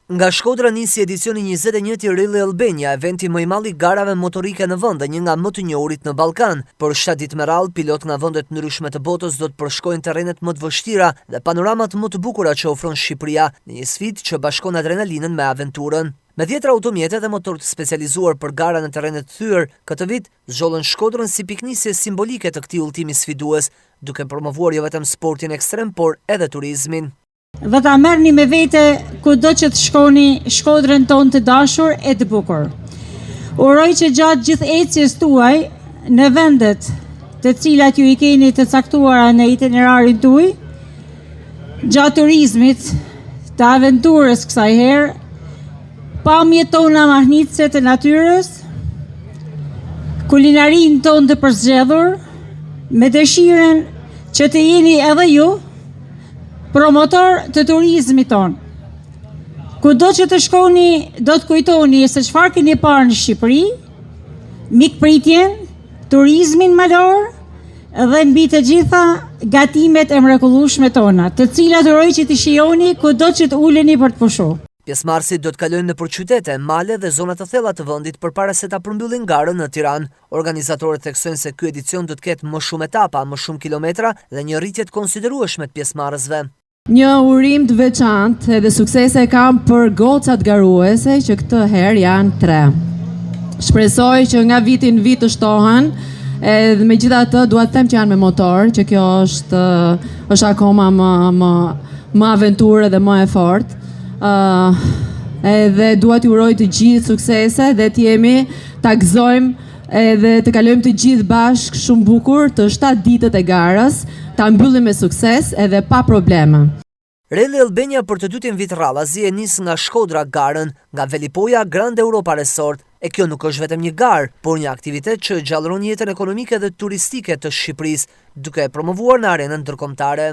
Nga Shkodra nisi edicioni 21 i Rally Albania, eventi më i madh i garave motorike në vend, një nga më të njohurit në Ballkan. Për 7 ditë me radhë, pilot nga vendet ndryshme të botës do të përshkojnë terrenet më të vështira dhe panoramat më të bukura që ofron Shqipëria, në një sfidë që bashkon adrenalinën me aventurën. Me 10 automjete dhe motor të specializuar për gara në terrenet të thyer, këtë vit zgjollën Shkodrën si piknisje simbolike të këtij udhëtimi sfidues, duke promovuar jo vetëm sportin ekstrem, por edhe turizmin. Dhe ta merrni me vete kudo që të shkoni Shkodrën tonë të dashur e të bukur. Uroj që gjatë gjithë ecjes tuaj në vendet të cilat ju i keni të caktuara në itinerarin tuaj, gjatë turizmit, të aventurës kësaj herë, pamjet tona mahnitëse të natyrës, kulinarin tonë të përzgjedhur, me dëshiren që të jeni edhe ju promotor të turizmit tonë. Kudo që të shkoni, do të kujtoni se çfarë keni parë në Shqipëri, mikpritjen, turizmin malor dhe mbi të gjitha gatimet e mrekullueshme tona, të cilat uroj që të shijoni kudo që të uleni për të pushuar. Pjesëmarrësit do të kalojnë nëpër qytete, male dhe zona të thella të vendit përpara se ta përmbyllin garën në Tiranë. Organizatorët theksojnë se ky edicion do të ketë më shumë etapa, më shumë kilometra dhe një rritje të konsiderueshme të pjesëmarrësve. Një urim të veçantë edhe suksese kam për gocat garuese që këtë herë janë 3. Shpresoj që nga viti në vit të shtohen, edhe megjithatë dua të them që janë me motor, që kjo është akoma më aventurë dhe më e fortë. Edhe dua t'ju uroj të gjithë suksese dhe t'jemi ta gëzojmë edhe të kalojmë të gjithë bashkë shumë bukur të 7 ditët e garës, ta mbyllim me sukses edhe pa probleme. Rally Albania për të dytin vit radhazi e nis nga Shkodra garën, nga Velipoja Grand Europa Resort, e kjo nuk është vetëm një garë, por një aktivitet që gjallëron jetën ekonomike dhe turistike të Shqipërisë, duke e promovuar në arenën ndërkombëtare.